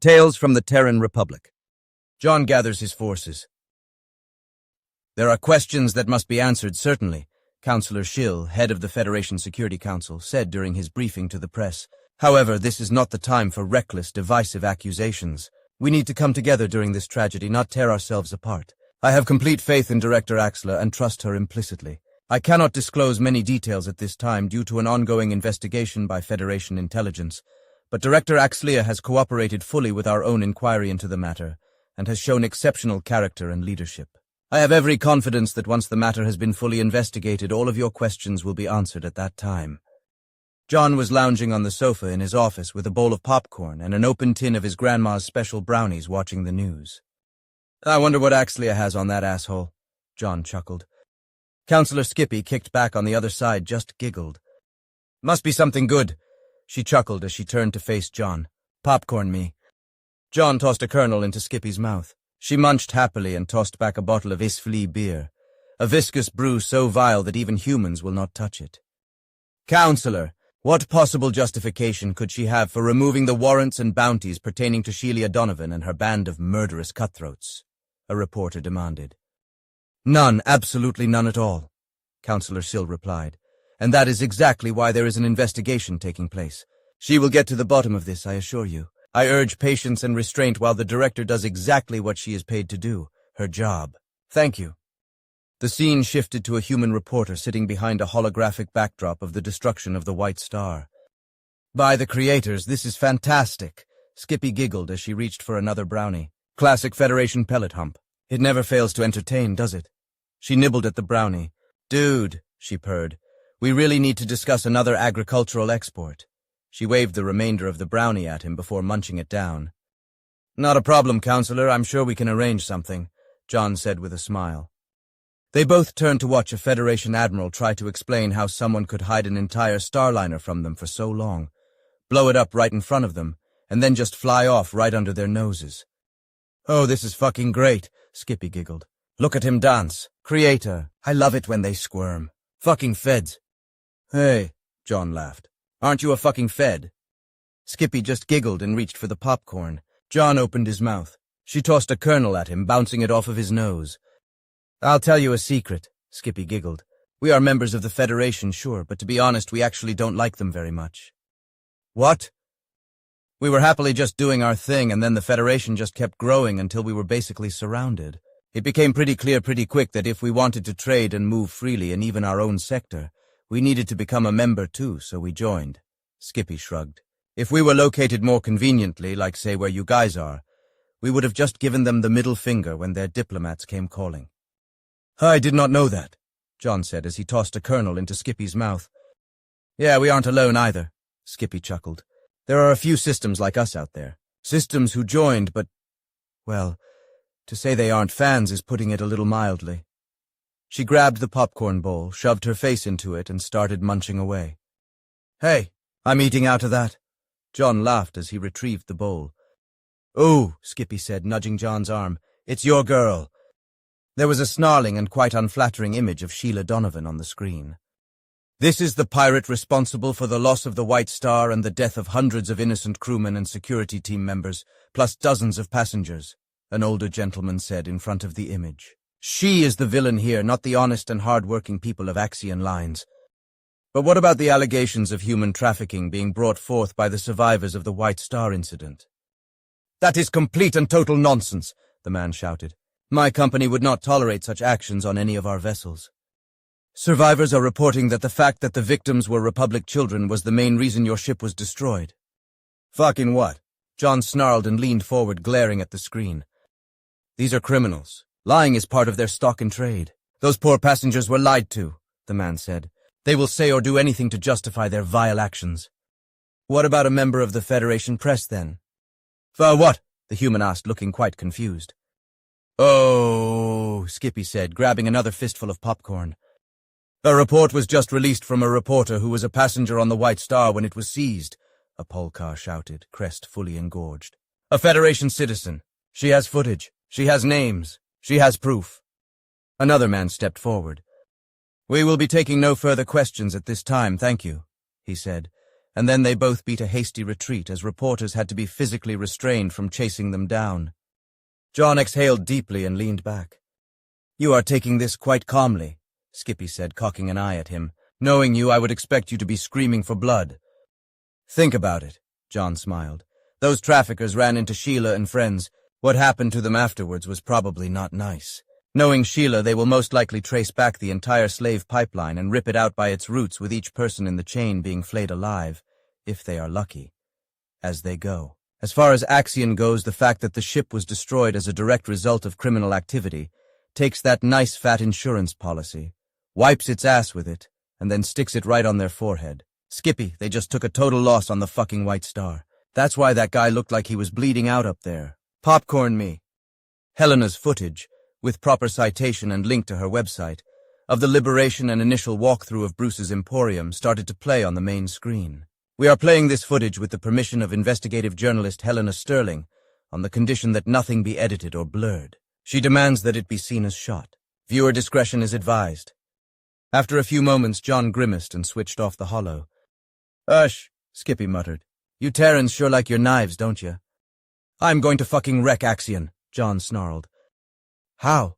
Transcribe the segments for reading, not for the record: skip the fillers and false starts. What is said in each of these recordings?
Tales from the Terran Republic. John gathers his forces. There are questions that must be answered, certainly, Councillor Schill, head of the Federation Security Council, said during his briefing to the press. However, this is not the time for reckless, divisive accusations. We need to come together during this tragedy, not tear ourselves apart. I have complete faith in Director Axler and trust her implicitly. I cannot disclose many details at this time due to an ongoing investigation by Federation intelligence, but Director Axler has cooperated fully with our own inquiry into the matter and has shown exceptional character and leadership. I have every confidence that once the matter has been fully investigated, all of your questions will be answered at that time. John was lounging on the sofa in his office with a bowl of popcorn and an open tin of his grandma's special brownies, watching the news. I wonder what Axler has on that asshole, John chuckled. Councillor Skippy, kicked back on the other side, just giggled. Must be something good, she chuckled as she turned to face John. Popcorn me. John tossed a kernel into Skippy's mouth. She munched happily and tossed back a bottle of HFY beer, a viscous brew so vile that even humans will not touch it. Councillor, what possible justification could she have for removing the warrants and bounties pertaining to Sheila Donovan and her band of murderous cutthroats? A reporter demanded. None, absolutely none at all, Councillor Schill replied, and that is exactly why there is an investigation taking place. She will get to the bottom of this, I assure you. I urge patience and restraint while the director does exactly what she is paid to do, her job. Thank you. The scene shifted to a human reporter sitting behind a holographic backdrop of the destruction of the White Star. By the creators, this is fantastic, Skippy giggled as she reached for another brownie. Classic Federation pellet hump. It never fails to entertain, does it? She nibbled at the brownie. Dude, she purred, we really need to discuss another agricultural export. She waved the remainder of the brownie at him before munching it down. Not a problem, Councillor. I'm sure we can arrange something, John said with a smile. They both turned to watch a Federation admiral try to explain how someone could hide an entire starliner from them for so long, blow it up right in front of them, and then just fly off right under their noses. Oh, this is fucking great, Skippy giggled. Look at him dance. Creator, I love it when they squirm. Fucking feds. Hey, John laughed. Aren't you a fucking fed? Skippy just giggled and reached for the popcorn. John opened his mouth. She tossed a kernel at him, bouncing it off of his nose. I'll tell you a secret, Skippy giggled. We are members of the Federation, sure, but to be honest, we actually don't like them very much. What? We were happily just doing our thing, and then the Federation just kept growing until we were basically surrounded. It became pretty clear pretty quick that if we wanted to trade and move freely in even our own sector, we needed to become a member too, so we joined. Skippy shrugged. If we were located more conveniently, like say where you guys are, we would have just given them the middle finger when their diplomats came calling. I did not know that, John said as he tossed a kernel into Skippy's mouth. Yeah, we aren't alone either, Skippy chuckled. There are a few systems like us out there. Systems who joined, but, well, to say they aren't fans is putting it a little mildly. She grabbed the popcorn bowl, shoved her face into it, and started munching away. Hey, I'm eating out of that. John laughed as he retrieved the bowl. Ooh, Skippy said, nudging John's arm. It's your girl. There was a snarling and quite unflattering image of Sheila Donovan on the screen. This is the pirate responsible for the loss of the White Star and the death of hundreds of innocent crewmen and security team members, plus dozens of passengers, an older gentleman said in front of the image. She is the villain here, not the honest and hard-working people of Axion Lines. But what about the allegations of human trafficking being brought forth by the survivors of the White Star incident? That is complete and total nonsense, the man shouted. My company would not tolerate such actions on any of our vessels. Survivors are reporting that the fact that the victims were Republic children was the main reason your ship was destroyed. Fucking what? John snarled and leaned forward, glaring at the screen. These are criminals. Lying is part of their stock in trade. Those poor passengers were lied to, the man said. They will say or do anything to justify their vile actions. What about a member of the Federation press, then? For what? The human asked, looking quite confused. Oh, Skippy said, grabbing another fistful of popcorn. A report was just released from a reporter who was a passenger on the White Star when it was seized, a polka shouted, crest fully engorged. A Federation citizen. She has footage. She has names. She has proof. Another man stepped forward. We will be taking no further questions at this time, thank you, he said, and then they both beat a hasty retreat as reporters had to be physically restrained from chasing them down. John exhaled deeply and leaned back. "You are taking this quite calmly," Skippy said, cocking an eye at him. "Knowing you, I would expect you to be screaming for blood." "Think about it," John smiled. "Those traffickers ran into Sheila and friends. What happened to them afterwards was probably not nice. Knowing Sheila, they will most likely trace back the entire slave pipeline and rip it out by its roots, with each person in the chain being flayed alive, if they are lucky, as they go. As far as Axion goes, the fact that the ship was destroyed as a direct result of criminal activity takes that nice fat insurance policy, wipes its ass with it, and then sticks it right on their forehead. Skippy, they just took a total loss on the fucking White Star. That's why that guy looked like he was bleeding out up there. Popcorn me." Helena's footage, with proper citation and link to her website, of the liberation and initial walkthrough of Bruce's Emporium started to play on the main screen. "We are playing this footage with the permission of investigative journalist Helena Sterling, on the condition that nothing be edited or blurred. She demands that it be seen as shot. Viewer discretion is advised." After a few moments, John grimaced and switched off the holo. "Ush," Skippy muttered. "You Terrans sure like your knives, don't you?" "I'm going to fucking wreck Axion," John snarled. "How?"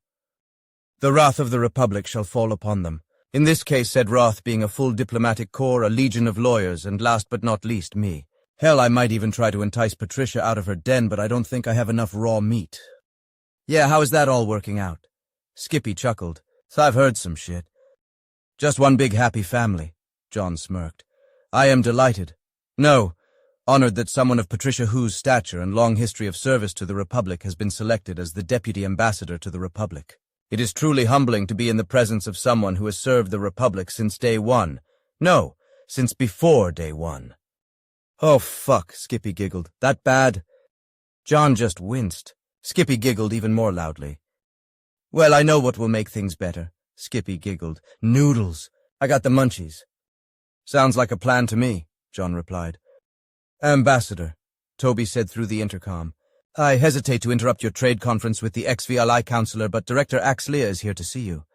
"The wrath of the Republic shall fall upon them. In this case, said wrath being a full diplomatic corps, a legion of lawyers, and last but not least, me. Hell, I might even try to entice Patricia out of her den, but I don't think I have enough raw meat." "Yeah, how is that all working out?" Skippy chuckled. "So I've heard some shit." "Just one big happy family," John smirked. "I am delighted. No, honored that someone of Patricia Hu's stature and long history of service to the Republic has been selected as the Deputy Ambassador to the Republic. It is truly humbling to be in the presence of someone who has served the Republic since day one. No, since before day one." "Oh, fuck," Skippy giggled. "That bad?" John just winced. Skippy giggled even more loudly. "Well, I know what will make things better," Skippy giggled. "Noodles. I got the munchies." "Sounds like a plan to me," John replied. "Ambassador," Toby said through the intercom, "I hesitate to interrupt your trade conference with the XVLI counselor, but Director Axlia is here to see you."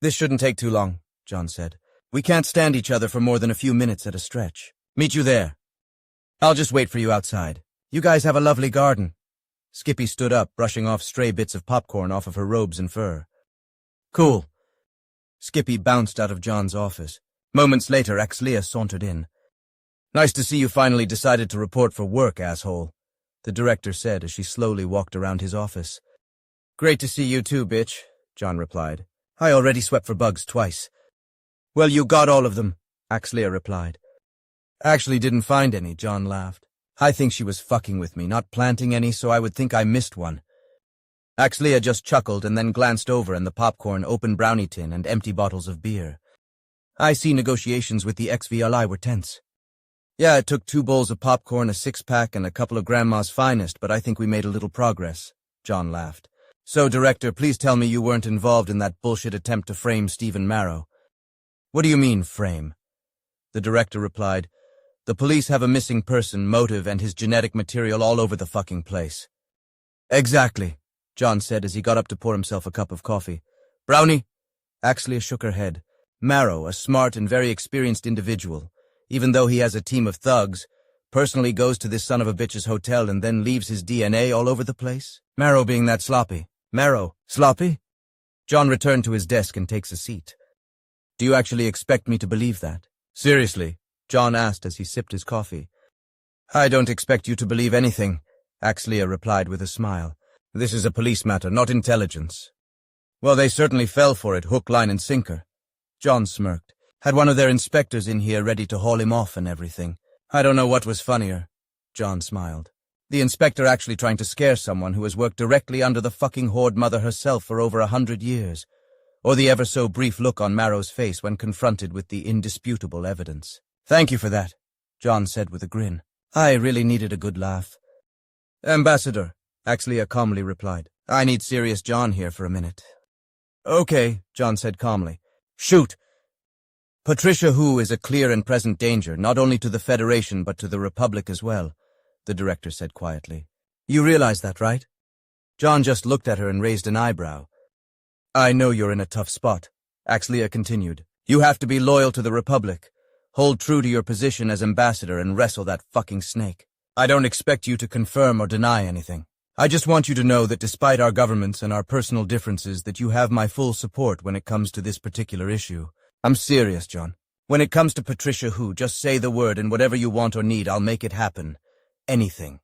"This shouldn't take too long," John said. "We can't stand each other for more than a few minutes at a stretch. Meet you there. I'll just wait for you outside. You guys have a lovely garden." Skippy stood up, brushing off stray bits of popcorn off of her robes and fur. "Cool." Skippy bounced out of John's office. Moments later, Axlia sauntered in. "Nice to see you finally decided to report for work, asshole," the director said as she slowly walked around his office. "Great to see you too, bitch," John replied. "I already swept for bugs twice." "Well, you got all of them," Axlia replied. "Actually didn't find any," John laughed. "I think she was fucking with me, not planting any, so I would think I missed one." Axlia just chuckled and then glanced over in the popcorn, open brownie tin, and empty bottles of beer. "I see negotiations with the XVLI were tense." "Yeah, it took 2 bowls of popcorn, a 6-pack, and a couple of Grandma's finest, but I think we made a little progress," John laughed. "So, Director, please tell me you weren't involved in that bullshit attempt to frame Stephen Marrow." "What do you mean, frame?" The director replied, "The police have a missing person, motive, and his genetic material all over the fucking place." "Exactly," John said as he got up to pour himself a cup of coffee. "Brownie?" Axlia shook her head. "Marrow, a smart and very experienced individual, even though he has a team of thugs, personally goes to this son of a bitch's hotel and then leaves his DNA all over the place. Marrow being that sloppy." "Marrow, sloppy?" John returned to his desk and takes a seat. "Do you actually expect me to believe that?" "Seriously?" John asked as he sipped his coffee. "I don't expect you to believe anything," Axlia replied with a smile. "This is a police matter, not intelligence." "Well, they certainly fell for it, hook, line, and sinker." John smirked. "Had one of their inspectors in here ready to haul him off and everything. I don't know what was funnier." John smiled. "The inspector actually trying to scare someone who has worked directly under the fucking Horde Mother herself for over 100 years, or the ever-so-brief look on Marrow's face when confronted with the indisputable evidence." "Thank you for that," John said with a grin. "I really needed a good laugh." "Ambassador," Axlia calmly replied. "I need serious John here for a minute." "Okay," John said calmly. "Shoot." "Patricia Hu is a clear and present danger, not only to the Federation but to the Republic as well," the director said quietly. "You realize that, right?" John just looked at her and raised an eyebrow. "I know you're in a tough spot," Axlia continued. "You have to be loyal to the Republic, Hold true to your position as ambassador and wrestle that fucking snake. I don't expect you to confirm or deny anything. I just want you to know that despite our governments and our personal differences, that you have my full support when it comes to this particular issue. I'm serious, John. When it comes to Patricia Hu, just say the word and whatever you want or need, I'll make it happen. Anything.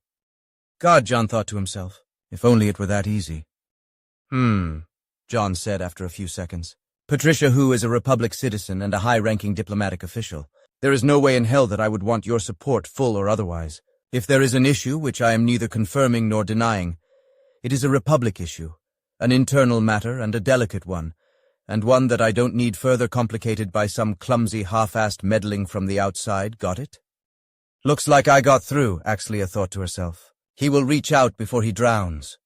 God, John thought to himself. If only it were that easy. John said after a few seconds. Patricia Hu is a Republic citizen and a high-ranking diplomatic official. There is no way in hell that I would want your support, full or otherwise. If there is an issue, which I am neither confirming nor denying, it is a Republic issue, an internal matter and a delicate one, and one that I don't need further complicated by some clumsy, half-assed meddling from the outside, got it? Looks like I got through, Axlia thought to herself. He will reach out before he drowns.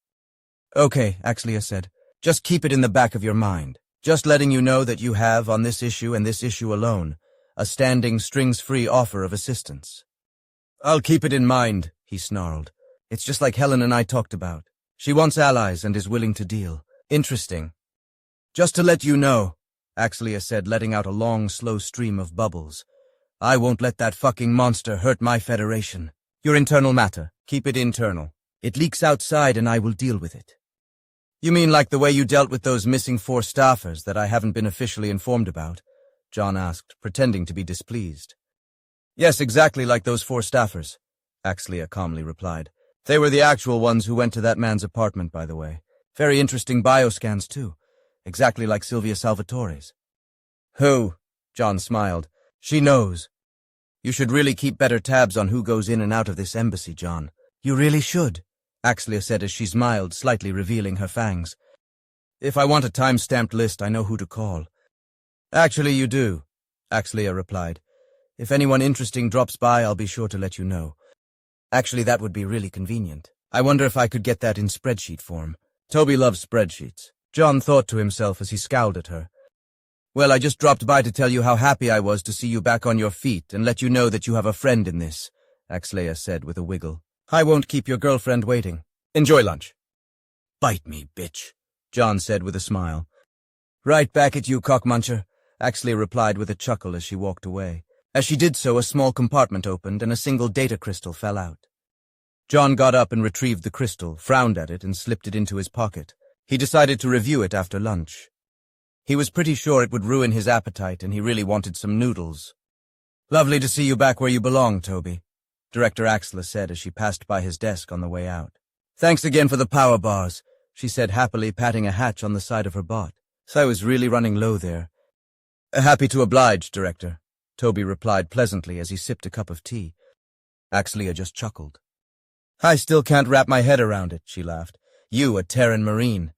Okay, Axlia said. Just keep it in the back of your mind. Just letting you know that you have, on this issue and this issue alone, a standing, strings-free offer of assistance. I'll keep it in mind, he snarled. It's just like Helen and I talked about. She wants allies and is willing to deal. Interesting. Just to let you know, Axlia said, letting out a long, slow stream of bubbles. I won't let that fucking monster hurt my Federation. Your internal matter. Keep it internal. It leaks outside and I will deal with it. You mean like the way you dealt with those missing 4 staffers that I haven't been officially informed about? John asked, pretending to be displeased. Yes, exactly like those 4 staffers, Axlia calmly replied. They were the actual ones who went to that man's apartment, by the way. Very interesting bioscans, too. Exactly like Sylvia Salvatore's. Who? John smiled. She knows. You should really keep better tabs on who goes in and out of this embassy, John. You really should, Axlia said as she smiled, slightly revealing her fangs. If I want a time-stamped list, I know who to call. Actually, you do, Axlia replied. If anyone interesting drops by, I'll be sure to let you know. Actually, that would be really convenient. I wonder if I could get that in spreadsheet form. Toby loves spreadsheets. John thought to himself as he scowled at her. Well, I just dropped by to tell you how happy I was to see you back on your feet and let you know that you have a friend in this, Axlia said with a wiggle. I won't keep your girlfriend waiting. Enjoy lunch. Bite me, bitch, John said with a smile. Right back at you, cockmuncher, Axlia replied with a chuckle as she walked away. As she did so, a small compartment opened and a single data crystal fell out. John got up and retrieved the crystal, frowned at it, and slipped it into his pocket. He decided to review it after lunch. He was pretty sure it would ruin his appetite, and he really wanted some noodles. Lovely to see you back where you belong, Toby, Director Axlia said as she passed by his desk on the way out. Thanks again for the power bars, she said happily, patting a hatch on the side of her bot. So I was really running low there. Happy to oblige, Director, Toby replied pleasantly as he sipped a cup of tea. Axlia just chuckled. I still can't wrap my head around it, she laughed. You, a Terran Marine.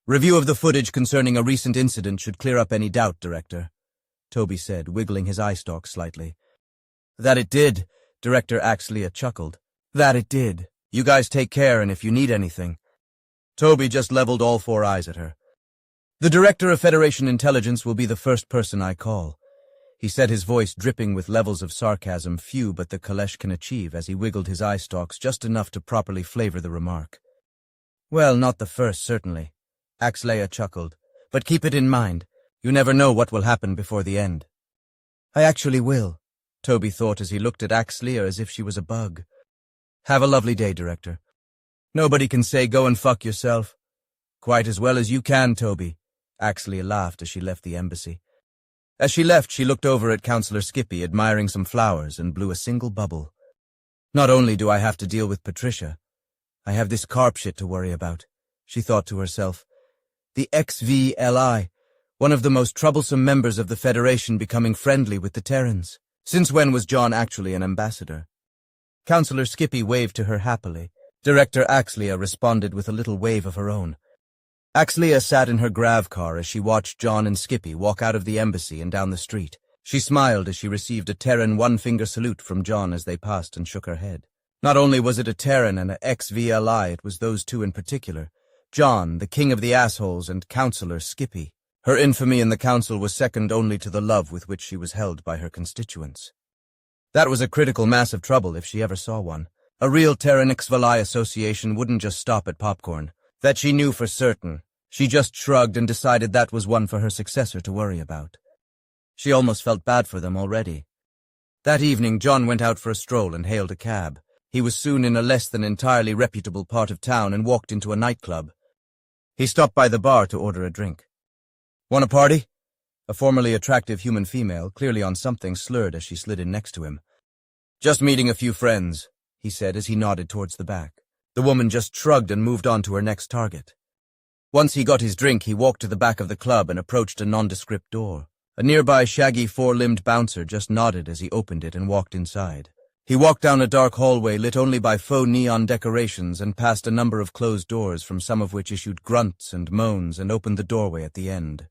Review of the footage concerning a recent incident should clear up any doubt, Director, Toby said, wiggling his eye stalk slightly. That it did, Director Axlia chuckled. That it did. You guys take care, and if you need anything. Toby just leveled all 4 eyes at her. The Director of Federation Intelligence will be the first person I call, he said, his voice dripping with levels of sarcasm few but the Kalesh can achieve as he wiggled his eye stalks just enough to properly flavor the remark. Well, not the first, certainly, Axlia chuckled, but keep it in mind. You never know what will happen before the end. I actually will, Toby thought as he looked at Axlia as if she was a bug. Have a lovely day, Director. Nobody can say go and fuck yourself. Quite as well as you can, Toby, Axlia laughed as she left the embassy. As she left, she looked over at Councillor Skippy, admiring some flowers, and blew a single bubble. Not only do I have to deal with Patricia, I have this carp shit to worry about, she thought to herself. The HFY, one of the most troublesome members of the Federation, becoming friendly with the Terrans. Since when was John actually an ambassador? Councillor Skippy waved to her happily. Director Axlia responded with a little wave of her own. Axlia sat in her grav car as she watched John and Skippy walk out of the embassy and down the street. She smiled as she received a Terran one-finger salute from John as they passed and shook her head. Not only was it a Terran and a HFY, it was those two in particular. John, the king of the assholes, and Councillor Skippy. Her infamy in the council was second only to the love with which she was held by her constituents. That was a critical mass of trouble if she ever saw one. A real Terran HFY association wouldn't just stop at popcorn. That she knew for certain. She just shrugged and decided that was one for her successor to worry about. She almost felt bad for them already. That evening, John went out for a stroll and hailed a cab. He was soon in a less than entirely reputable part of town and walked into a nightclub. He stopped by the bar to order a drink. "Want a party?" A formerly attractive human female, clearly on something, slurred as she slid in next to him. "Just meeting a few friends," he said as he nodded towards the back. The woman just shrugged and moved on to her next target. Once he got his drink, he walked to the back of the club and approached a nondescript door. A nearby shaggy four-limbed bouncer just nodded as he opened it and walked inside. He walked down a dark hallway lit only by faux neon decorations and past a number of closed doors, from some of which issued grunts and moans, and opened the doorway at the end.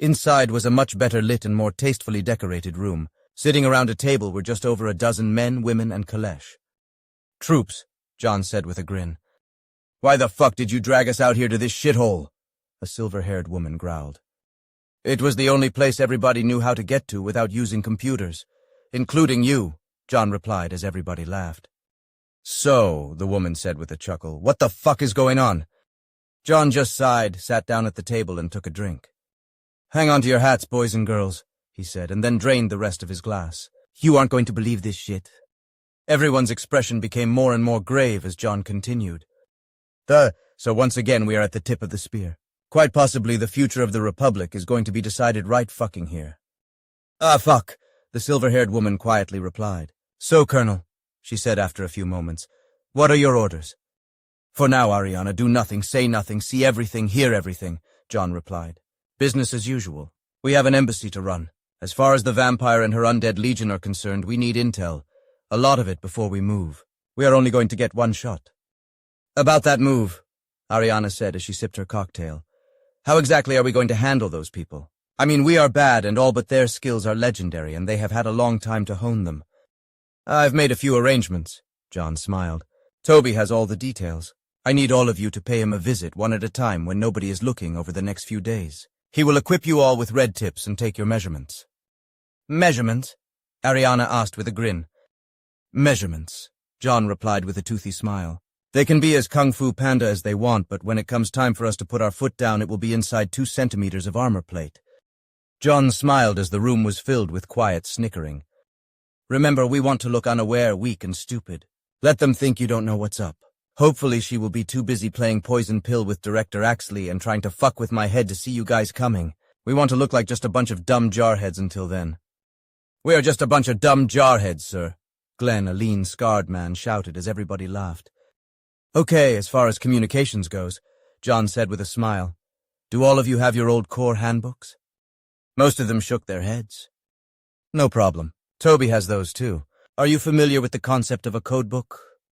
Inside was a much better lit and more tastefully decorated room. Sitting around a table were just over a dozen men, women, and Kalesh. "Troops," John said with a grin. "Why the fuck did you drag us out here to this shithole?" a silver-haired woman growled. "It was the only place everybody knew how to get to without using computers. Including you," John replied as everybody laughed. "So," the woman said with a chuckle, "what the fuck is going on?" John just sighed, sat down at the table, and took a drink. "Hang on to your hats, boys and girls," he said, and then drained the rest of his glass. "You aren't going to believe this shit." Everyone's expression became more and more grave as John continued. So once again we are at the tip of the spear. Quite possibly the future of the Republic is going to be decided right fucking here." "Ah, fuck," the silver-haired woman quietly replied. "So, Colonel," she said after a few moments, "what are your orders?" "For now, Ariana, do nothing, say nothing, see everything, hear everything," John replied. "Business as usual. We have an embassy to run. As far as the vampire and her undead legion are concerned, we need intel. A lot of it before we move. We are only going to get one shot." "About that move," Ariana said as she sipped her cocktail. "How exactly are we going to handle those people? I mean, we are bad and all, but their skills are legendary and they have had a long time to hone them." "I've made a few arrangements," John smiled. "Toby has all the details. I need all of you to pay him a visit, one at a time, when nobody is looking, over the next few days. He will equip you all with red tips and take your measurements." "Measurements?" Ariana asked with a grin. "Measurements," John replied with a toothy smile. "They can be as Kung Fu Panda as they want, but when it comes time for us to put our foot down, it will be inside 2 centimeters of armor plate." John smiled as the room was filled with quiet snickering. "Remember, we want to look unaware, weak, and stupid. Let them think you don't know what's up. Hopefully she will be too busy playing poison pill with Director Axley and trying to fuck with my head to see you guys coming. We want to look like just a bunch of dumb jarheads until then." "We are just a bunch of dumb jarheads, sir," Glenn, a lean, scarred man, shouted as everybody laughed. "Okay, as far as communications goes," John said with a smile. "Do all of you have your old core handbooks?" Most of them shook their heads. "No problem. Toby has those too. Are you familiar with the concept of a codebook?